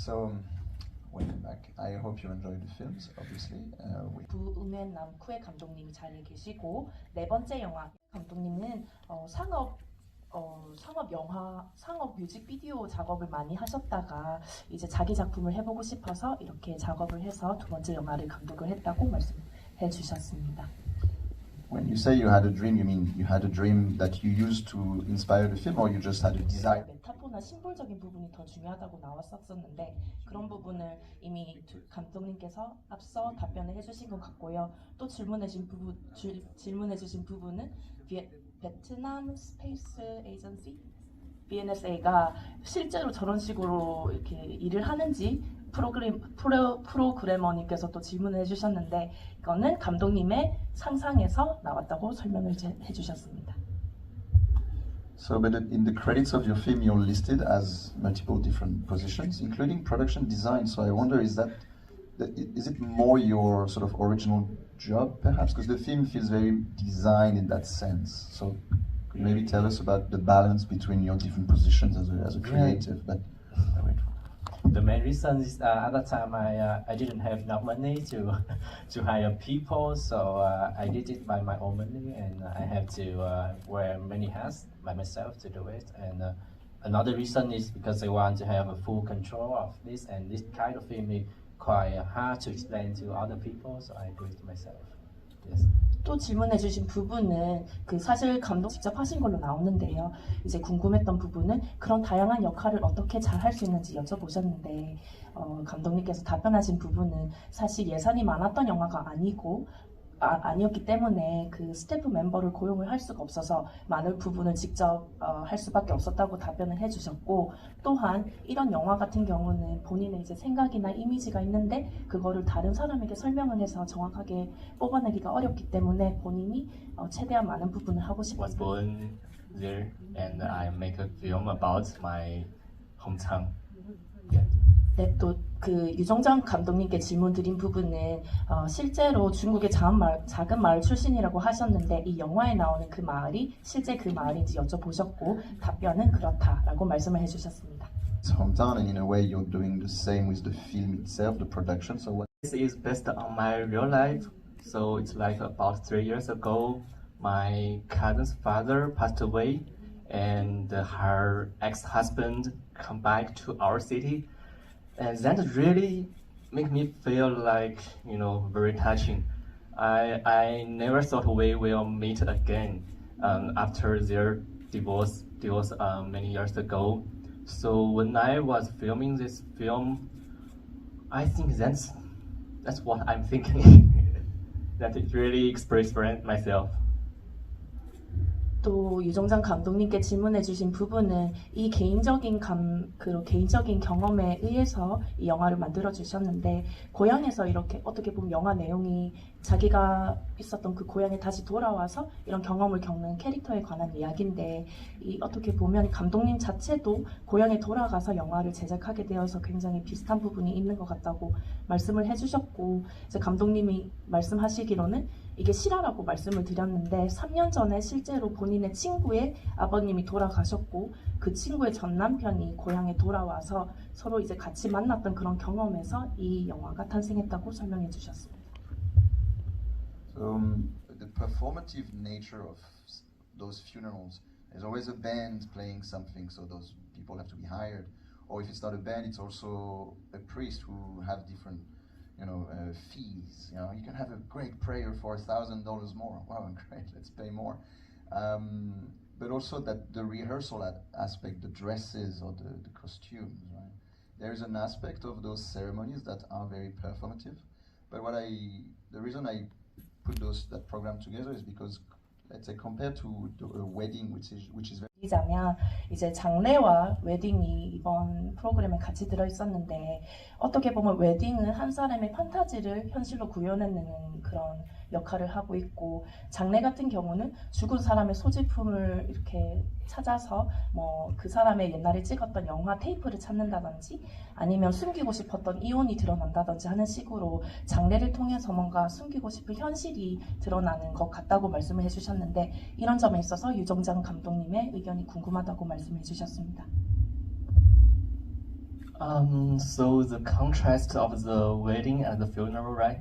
So, welcome back. I hope you enjoyed the films, obviously. 부응엔 남쿠의 감독님이 자리에 계시고 네 번째 영화 감독님은 상업 영화, 상업 뮤직비디오 작업을 많이 하셨다가 이제 자기 작품을 해보고 싶어서 이렇게 작업을 해서 두 번째 영화를 감독을 했다고 말씀해 주셨습니다. When you say you had a dream, you mean you had a dream that you used to inspire the film, or you just had a desire? 메타포나 심볼적인 부분이 더 중요하다고 나왔었는데 그런 부분을 이미 감독님께서 앞서 답변을 해주신 것 같고요. 또 질문해 주신 부분은 베트남 스페이스 에이전시 BNSA가 실제로 저런 식으로 이렇게 일을 하는지 프로그래머님께서 또 질문을 해주셨는데 이거는 감독님의 상상에서 나왔다고 설명을 해주셨습니다. So, but in the credits of your film, you're listed as multiple different positions, including production design. So I wonder, is it more your sort of original job, perhaps? Because the film feels very designed in that sense. So could you maybe tell us about the balance between your different positions as a creative? But the main reason is at that time I didn't have enough money to hire people, so I did it by my own money, and I have to wear many hats by myself to do it. And another reason is because I want to have a full control of this, and this kind of film is quite hard to explain to other people, so I do it myself. Yes. 또 질문해주신 부분은 사실 감독 직접 하신 걸로 나오는데요. 이제 궁금했던 부분은 그런 다양한 역할을 어떻게 잘 할 수 있는지 여쭤보셨는데 감독님께서 답변하신 부분은 사실 예산이 많았던 영화가 아니었기 때문에 그 스태프 멤버를 고용을 할 수가 없어서 많은 부분을 직접 할 수밖에 없었다고 답변을 해주셨고, 또한 이런 영화 같은 경우는 본인의 이제 생각이나 이미지가 있는데 그거를 다른 사람에게 설명을 해서 정확하게 뽑아내기가 어렵기 때문에 본인이 최대한 많은 부분을 하고 싶었습니다. I was born there and I make a film about my hometown. 네, 또 유정장 감독님께 질문 드린 부분은 실제로 중국의 작은 마을 출신이라고 하셨는데 이 영화에 나오는 그 마을이 실제 그 마을인지 여쭤보셨고 답변은 그렇다라고 말씀을 해주셨습니다. It's hometown, and in a way you're doing the same with the film itself, the production. So what? This is based on my real life. So it's like about 3 years ago, my cousin's father passed away, and her ex-husband come back to our city. And that really make me feel like, very touching. I never thought we will meet again after their divorce many years ago. So when I was filming this film, I think that's what I'm thinking. That it really expressed myself. 또 유정장 감독님께 질문해주신 부분은 이 개인적인 경험에 의해서 이 영화를 만들어 주셨는데 고향에서 이렇게 어떻게 보면 영화 내용이 자기가 있었던 그 고향에 다시 돌아와서 이런 경험을 겪는 캐릭터에 관한 이야기인데 어떻게 보면 감독님 자체도 고향에 돌아가서 영화를 제작하게 되어서 굉장히 비슷한 부분이 있는 것 같다고 말씀을 해주셨고, 이제 감독님이 말씀하시기로는 이게 실화라고 말씀을 드렸는데 3년 전에 실제로 본인의 친구의 아버님이 돌아가셨고 그 친구의 전 남편이 고향에 돌아와서 서로 이제 같이 만났던 그런 경험에서 이 영화가 탄생했다고 설명해 주셨습니다. So the performative nature of those funerals, there's always a band playing something, so those people have to be hired. Or if it's not a band, it's also a priest who have different fees. You can have a great prayer for $1,000 more. Wow, great, let's pay more. But also that the rehearsal aspect, the dresses or the costumes, right? There's an aspect of those ceremonies that are very performative. But the reason I put that program together is because, let's say, compared to a wedding, which is very 이자면 이제 장례와 웨딩이 이번 프로그램에 같이 들어 있었는데 어떻게 보면 웨딩은 한 사람의 판타지를 현실로 구현해내는 그런 역할을 하고 있고, 장례 같은 경우는 죽은 사람의 소지품을 이렇게 찾아서 그 사람의 옛날에 찍었던 영화 테이프를 찾는다든지 아니면 숨기고 싶었던 이혼이 드러난다든지 하는 식으로 장례를 통해서 뭔가 숨기고 싶은 현실이 드러나는 것 같다고 말씀을 해주셨는데 이런 점에 있어서 유정장 감독님의 의견이 궁금하다고 말씀해 주셨습니다. So the contrast of the wedding and the funeral, right?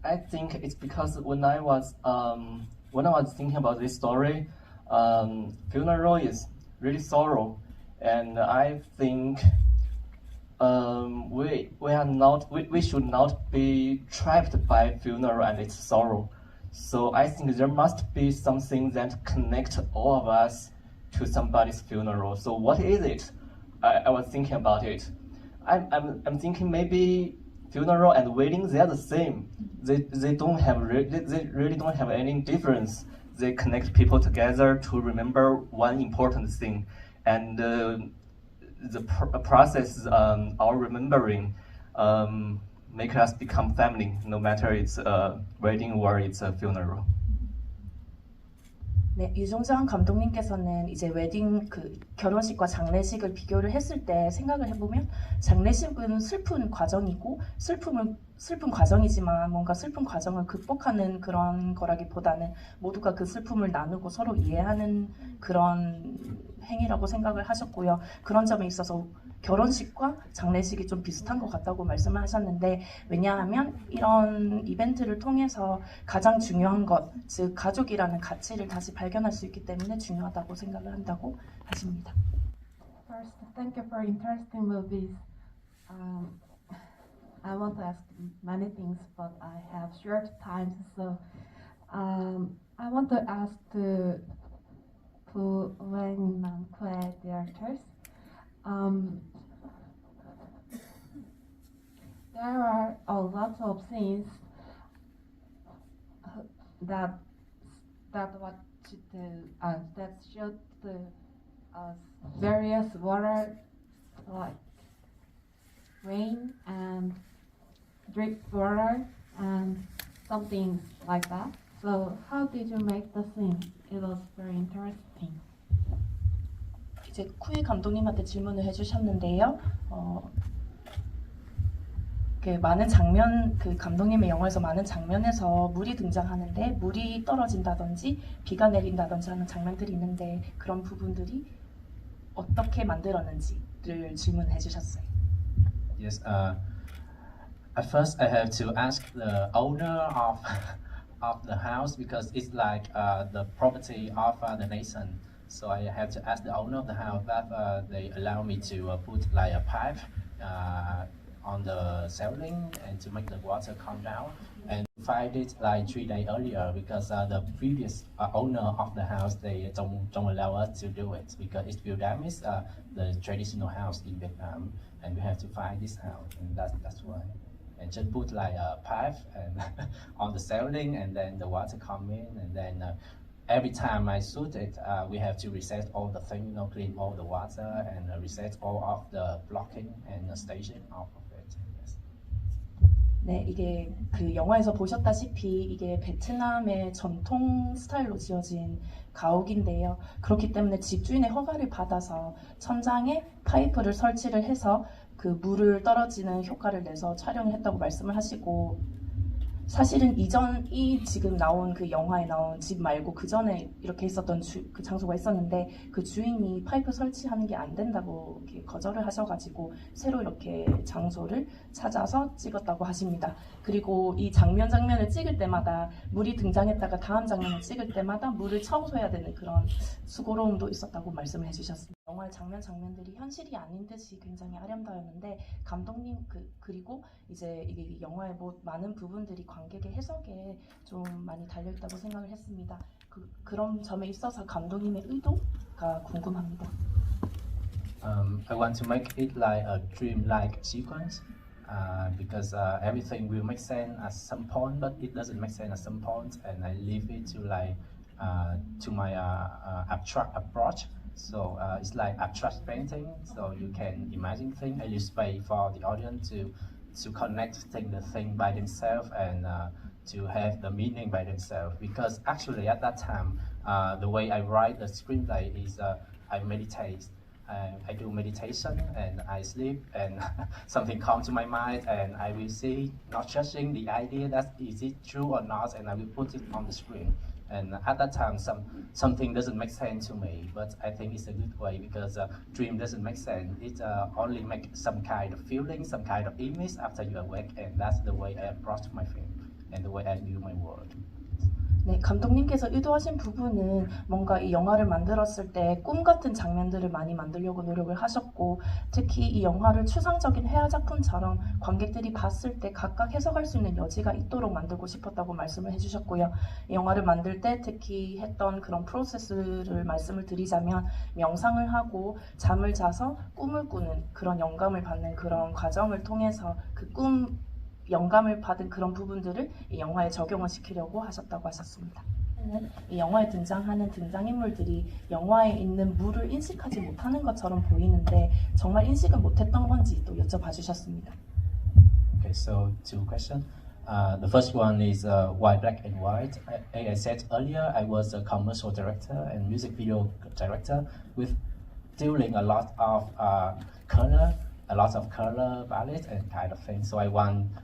I think it's because when I was thinking about this story, funeral is really sorrow, and I think we should not be trapped by funeral and its sorrow. So I think there must be something that connects all of us to somebody's funeral. So what is it? I was thinking about it. I'm thinking maybe funeral and wedding, they're the same. They really don't have any difference. They connect people together to remember one important thing, and the process our remembering make us become family, no matter it's a wedding or it's a funeral. 네, 유종정 감독님께서는 이제 웨딩 결혼식과 장례식을 비교를 했을 때 생각을 해보면 장례식은 슬픈 과정이고 슬픈 과정이지만 뭔가 슬픈 과정을 극복하는 그런 거라기보다는 모두가 그 슬픔을 나누고 서로 이해하는 그런 행위라고 생각을 하셨고요. 그런 점에 있어서 결혼식과 장례식이 좀 비슷한 것 같다고 말씀을 하셨는데, 왜냐하면 이런 이벤트를 통해서 가장 중요한 것, 즉 가족이라는 가치를 다시 발견할 수 있기 때문에 중요하다고 생각을 한다고 하십니다. First, thank you for interesting movies. I want to ask many things, but I have short time, so I want to ask the Wang directors. There are a lot of scenes that showed the various water, like rain and drip water and something like that. So how did you make the scene? It was very interesting. 이제 쿠이 감독님한테 질문을 해주셨는데요. 많은 장면, 감독님의 영화에서 많은 장면에서 물이 등장하는데 물이 떨어진다든지 비가 내린다든지 하는 장면들이 있는데 그런 부분들이 어떻게 만들었는지를 질문해 주셨어요. Yes. At first, I have to ask the owner of the house because it's like the property of the nation. So I have to ask the owner of the house that they allow me to put like a pipe on the ceiling and to make the water come down, and find it like 3 days earlier because the previous owner of the house, they don't allow us to do it because it will damage the traditional house in Vietnam, and we have to find this house, and that's why. And just put like a pipe and on the ceiling, and then the water come in, and then every time I shoot it, we have to reset all the things, clean all the water and reset all of the blocking and the staging of it. Yes. 네, 이게 영화에서 보셨다시피 이게 베트남의 전통 스타일로 지어진 가옥인데요. 그렇기 때문에 집주인의 허가를 받아서 천장에 파이프를 설치를 해서 물을 떨어지는 효과를 내서 촬영을 했다고 말씀을 하시고, 사실은 이전이 지금 나온 영화에 나온 집 말고 그 전에 이렇게 있었던 그 장소가 있었는데 그 주인이 파이프 설치하는 게 안 된다고 이렇게 거절을 하셔가지고 새로 이렇게 장소를 찾아서 찍었다고 하십니다. 그리고 이 장면을 찍을 때마다 물이 등장했다가 다음 장면을 찍을 때마다 물을 청소해야 되는 그런 수고로움도 있었다고 말씀을 해주셨습니다. 영화의 장면들이 현실이 아닌 듯이 굉장히 아름다웠는데 감독님 그리고 이제 이게 영화의 많은 부분들이 관객의 해석에 좀 많이 달려있다고 생각을 했습니다. 그런 점에 있어서 감독님의 의도가 궁금합니다. I want to make it like a dream-like sequence because everything will make sense at some point, but it doesn't make sense at some point, and I leave it to to my abstract approach. So it's like abstract painting, so you can imagine things. I leave space for the audience to connect the thing by themselves and to have the meaning by themselves. Because actually at that time, the way I write the screenplay is I meditate. I do meditation and I sleep and something comes to my mind and I will see, not judging the idea that is it true or not, and I will put it on the screen. And at that time, something doesn't make sense to me, but I think it's a good way because dream doesn't make sense. It only make some kind of feeling, some kind of image after you awake, and that's the way I approach my film and the way I view my world. 네, 감독님께서 의도하신 부분은 뭔가 이 영화를 만들었을 때 꿈 같은 장면들을 많이 만들려고 노력을 하셨고, 특히 이 영화를 추상적인 회화 작품처럼 관객들이 봤을 때 각각 해석할 수 있는 여지가 있도록 만들고 싶었다고 말씀을 해주셨고요. 이 영화를 만들 때 특히 했던 그런 프로세스를 말씀을 드리자면, 명상을 하고 잠을 자서 꿈을 꾸는 그런 영감을 받는 그런 과정을 통해서 그 영감을 받은 그런 부분들을 이 영화에 적용을 시키려고 하셨다고 하셨습니다. 이 영화에 등장하는 등장인물들이 영화에 있는 물을 인식하지 못하는 것처럼 보이는데 정말 인식을 못했던 건지 또 여쭤봐 주셨습니다. Okay, so two questions. The first one is why black and white? I said earlier I was a commercial director and music video director with dealing a lot of color. A lot of color palette and kind of thing. So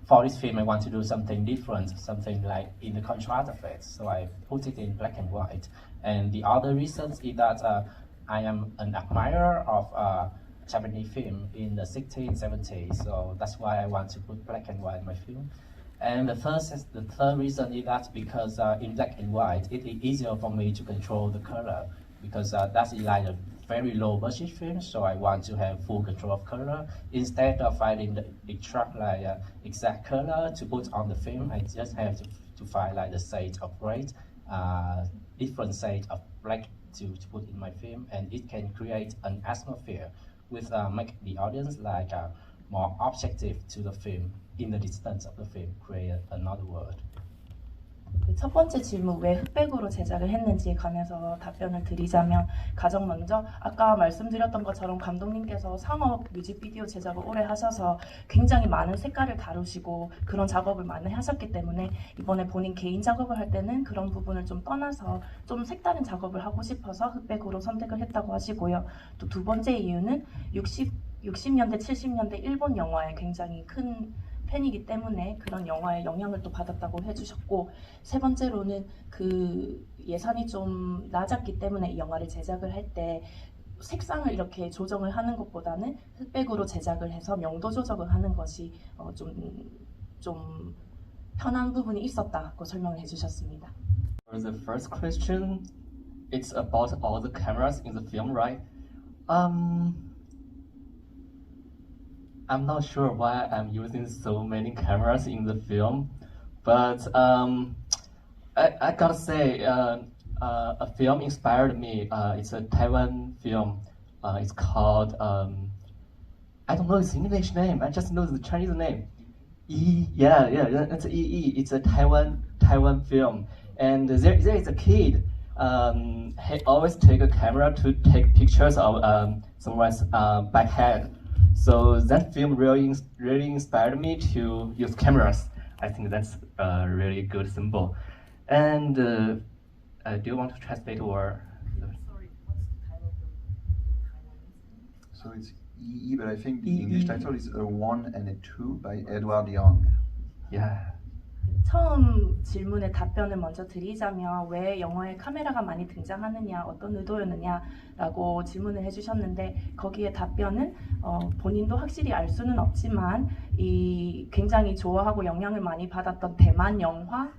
for this film, I want to do something different, something like in the contrast of it. So I put it in black and white. And the other reasons is that I am an admirer of Japanese film in the 60s, 70s. So that's why I want to put black and white in my film. And the third reason is that because in black and white, it is easier for me to control the color because that's like a very low budget film, so I want to have full control of color. Instead of finding the exact color to put on the film, I just have to find like the shade of gray, different shade of black to put in my film, and it can create an atmosphere with make the audience like more objective to the film in the distance of the film, create another world. 첫 번째 질문, 왜 흑백으로 제작을 했는지에 관해서 답변을 드리자면, 가장 먼저 아까 말씀드렸던 것처럼 감독님께서 상업 뮤직비디오 제작을 오래 하셔서 굉장히 많은 색깔을 다루시고 그런 작업을 많이 하셨기 때문에 이번에 본인 개인 작업을 할 때는 그런 부분을 좀 떠나서 좀 색다른 작업을 하고 싶어서 흑백으로 선택을 했다고 하시고요. 또 두 번째 이유는 60년대, 70년대 일본 영화에 굉장히 큰 팬이기 때문에 그런 영화에 영향을 또 받았다고 해주셨고, 세 번째로는 그 예산이 좀 낮았기 때문에 이 영화를 제작을 할 때 색상을 이렇게 조정을 하는 것보다는 흑백으로 제작을 해서 명도 조정을 하는 것이 좀 편한 부분이 있었다고 설명을 해주셨습니다. For the first question, it's about all the cameras in the film, right? I'm not sure why I'm using so many cameras in the film, but I gotta say, a film inspired me. It's a Taiwan film. It's called I don't know its English name. I just know the Chinese name. Yeah, it's Yi. It's a Taiwan film, and there is a kid. He always take a camera to take pictures of someone's backhead. So that film really inspired me to use cameras. I think that's a really good symbol. And do you want to translate or? Sorry, what's the title of the Taiwanese? So it's EE, but I think the English title is A 1 and a 2 by Edward Young. Yeah. 처음 질문에 답변을 먼저 드리자면, 왜 영화에 카메라가 많이 등장하느냐, 어떤 의도였느냐라고 질문을 해주셨는데, 거기에 답변은 본인도 확실히 알 수는 없지만 이 굉장히 좋아하고 영향을 많이 받았던 대만 영화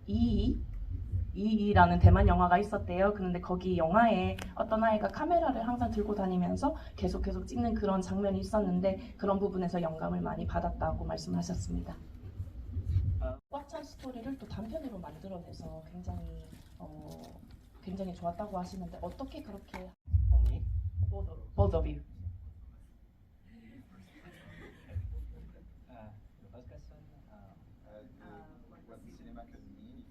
이이라는 대만 영화가 있었대요. 그런데 거기 영화에 어떤 아이가 카메라를 항상 들고 다니면서 계속 찍는 그런 장면이 있었는데, 그런 부분에서 영감을 많이 받았다고 말씀하셨습니다. 꽉 찬 스토리를 또 단편으로 만들어내서 굉장히 좋았다고 하시는데, 어떻게 그렇게? Only? Both of you. The first question. What the cinema could mean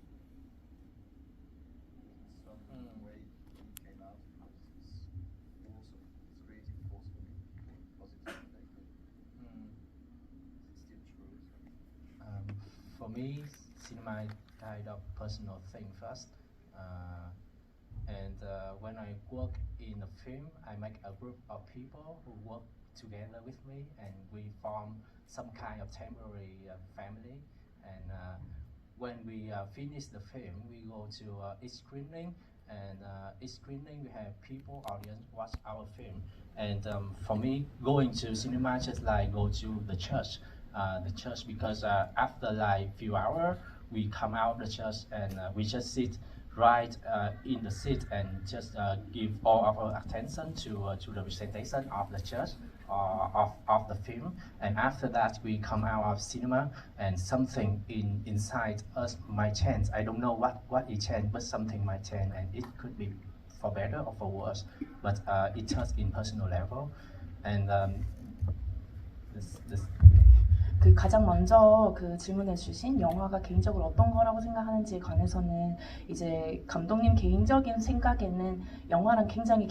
in some way it came out because it's creative force for me, positive impact. It's still true. For me, cinema is kind of personal thing first. And when I work in a film, I make a group of people who work together with me, and we form some kind of temporary family. And when we finish the film, we go to each screening, and each screening we have people, audience watch our film. And for me, going to cinema just like go to the church because after like few hours, we come out the church and we just sit right in the seat and just give all of our attention to the presentation of the church of the film. And after that we come out of cinema and something inside us might change. I don't know what it changed, but something might change, and it could be for better or for worse, but it touches in personal level. And this 그 가장 먼저 그 질문해 주신 영화가 개인적으로 어떤 거라고 생각하는지에 관해서는 이제 감독님 개인적인 생각에는 영화는 굉장히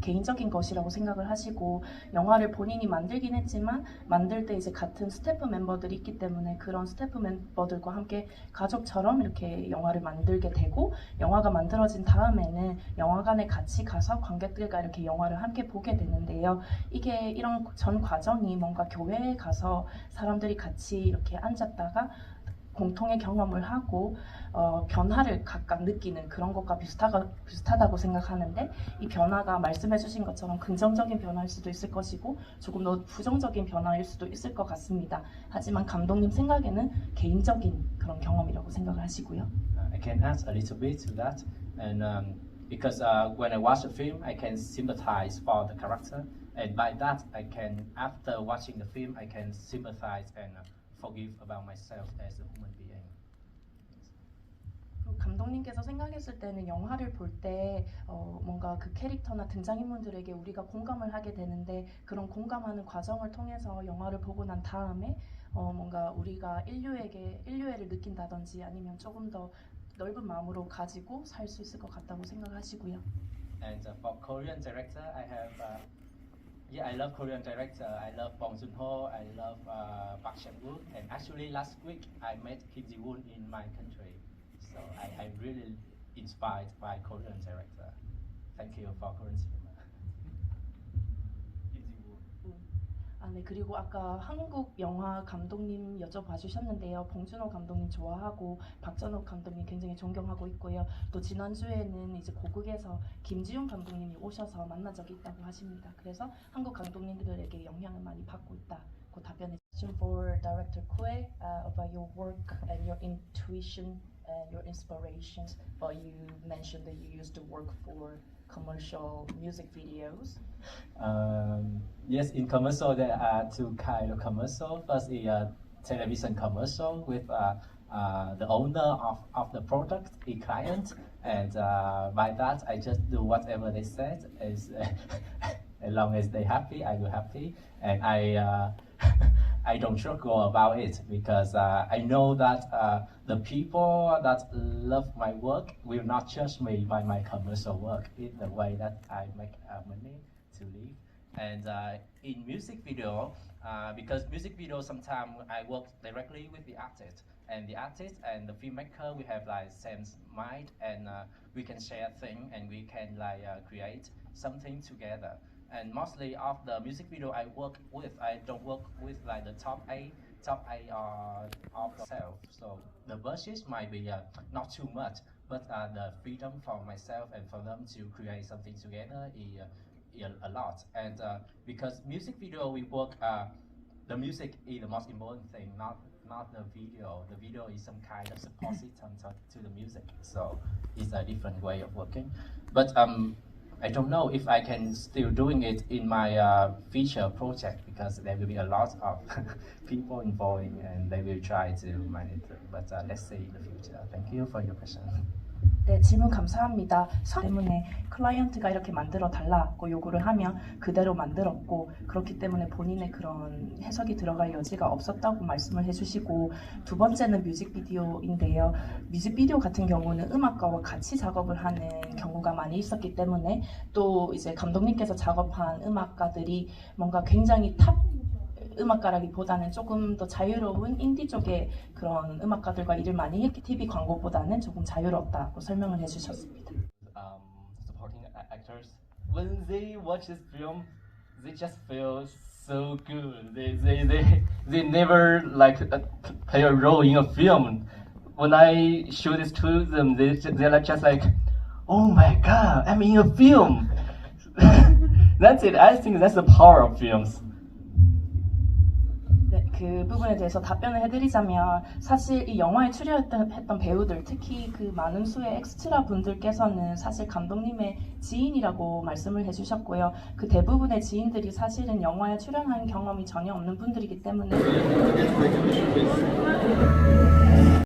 개인적인 것이라고 생각을 하시고, 영화를 본인이 만들긴 했지만 만들 때 이제 같은 스태프 멤버들이 있기 때문에 그런 스태프 멤버들과 함께 가족처럼 이렇게 영화를 만들게 되고, 영화가 만들어진 다음에는 영화관에 같이 가서 관객들과 이렇게 영화를 함께 보게 되는데요. 이게 이런 전 과정이 뭔가 교회에 가서 사람들이 같이 이렇게 앉았다가 공통의 경험을 하고 변화를 각각 느끼는 그런 것과 비슷하다고 생각하는데, 이 변화가 말씀해 주신 것처럼 긍정적인 변화일 수도 있을 것이고 조금 더 부정적인 변화일 수도 있을 것 같습니다. 하지만 감독님 생각에는 개인적인 그런 경험이라고 생각을 하시고요. I can add a little bit to that, and because when I watch the film, I can sympathize for the character, and by that, I can, after watching the film, I can sympathize and forgive about myself as a human being. 감독님께서 생각했을 때는 영화를 볼 때 뭔가 그 캐릭터나 등장인물들에게 우리가 공감을 하게 되는데, 그런 공감하는 과정을 통해서 영화를 보고 난 다음에 뭔가 우리가 인류애를 느낀다든지 아니면 조금 더 넓은 마음으로 가지고 살 수 있을 것 같다고 생각하시고요. And for Korean director, I have I love Korean director. I love Bong Joon-ho. I love Park Chan-wook. And actually, last week I met Kim Ji-woon in my country. So I'm really inspired by Korean director. Thank you for Korean cinema. Kim Ji-woon. 네, 그리고 아까 한국 영화 감독님 여쭤봐 주셨는데요. 봉준호 감독님 좋아하고 박찬욱 감독님 굉장히 존경하고 있고요. 또 지난주에는 이제 고국에서 김지훈 감독님이 오셔서 만난 적이 있다고 하십니다. 그래서 한국 감독님들에게 영향을 많이 받고 있다고 답변해 주셨습니다. For Director Kue about your work and your intuition and your inspirations, but you mentioned that you used to work for commercial music videos. Yes, in commercial there are two kind of commercial. First is a television commercial with the owner of the product, a client, and by that I just do whatever they said. Is as long as they happy, I go happy, and I don't struggle about it because I know that the people that love my work will not judge me by my commercial work in the way that I make money to live. And in music video, because music video sometimes I work directly with the artist, and the artist and the filmmaker we have like same mind, and we can share things and we can like create something together. And mostly of the music video I work with, I don't work with like the top A of the self. So the budget might be not too much, but the freedom for myself and for them to create something together is a lot. And because music video we work, the music is the most important thing, not the video. The video is some kind of support system to the music. So it's a different way of working. But I don't know if I can still doing it in my future project because there will be a lot of people involved and they will try to manage it. But let's see in the future. Thank you for your question. 네, 질문 감사합니다. 때문에 클라이언트가 이렇게 만들어 달라고 요구를 하면 그대로 만들었고, 그렇기 때문에 본인의 그런 해석이 들어갈 여지가 없었다고 말씀을 해주시고, 두 번째는 뮤직비디오인데요. 뮤직비디오 같은 경우는 음악가와 같이 작업을 하는 경우가 많이 있었기 때문에, 또 이제 감독님께서 작업한 음악가들이 뭔가 굉장히 탑 음악가라기보다는 조금 더 자유로운 인디 쪽의 그런 음악가들과 일을 많이 했기, TV 광고보다는 조금 자유롭다고 설명을 해주셨습니다. Supporting actors, when they watch this film, they just feel so good. They never like play a role in a film. when I show this to them, they're like just like, oh my god, I'm in a film. That's it. I think that's the power of films. 네, 그 부분에 대해서 답변을 해드리자면 사실 이 영화에 출연했던 배우들 특히 그 많은 수의 엑스트라 분들께서는 사실 감독님의 지인이라고 말씀을 해주셨고요. 그 대부분의 지인들이 사실은 영화에 출연한 경험이 전혀 없는 분들이기 때문에